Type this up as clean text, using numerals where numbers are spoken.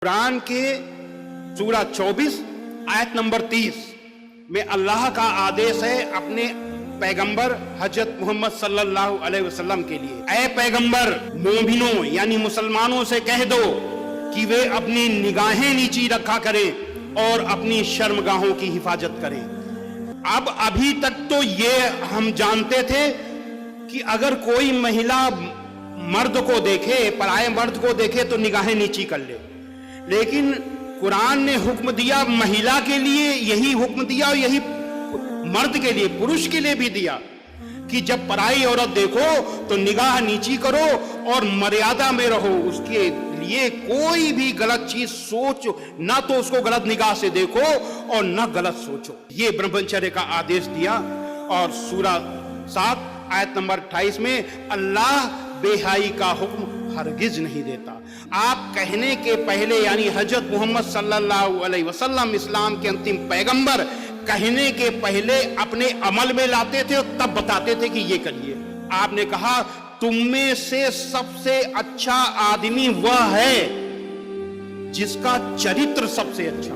कुरान के सूरा 24 आयत नंबर 30 में अल्लाह का आदेश है अपने पैगंबर हजरत मोहम्मद सल्लल्लाहु अलैहि वसल्लम के लिए, ऐ पैगंबर मोमिनों यानी मुसलमानों से कह दो कि वे अपनी निगाहें नीची रखा करें और अपनी शर्मगाहों की हिफाजत करें। अब अभी तक तो ये हम जानते थे कि अगर कोई महिला मर्द को देखे, पराये मर्द को देखे तो निगाहें नीची कर ले, लेकिन कुरान ने हुक्म दिया महिला के लिए, यही हुक्म दिया और यही मर्द के लिए, पुरुष के लिए भी दिया कि जब पराई औरत देखो तो निगाह नीची करो और मर्यादा में रहो। उसके लिए कोई भी गलत चीज सोचो ना, तो उसको गलत निगाह से देखो और ना गलत सोचो। ये ब्रह्मचर्य का आदेश दिया। और सूरा 7 आयत नंबर 28 में अल्लाह बेहाई का हुक्म हरगिज नहीं देता। आप कहने के पहले यानी हजरत मोहम्मद सल्लल्लाहु अलैहि वसल्लम इस्लाम के अंतिम पैगंबर कहने के पहले अपने अमल में लाते थे और तब बताते थे कि ये करिए। आपने कहा तुम में से सबसे अच्छा आदमी वह है जिसका चरित्र सबसे अच्छा।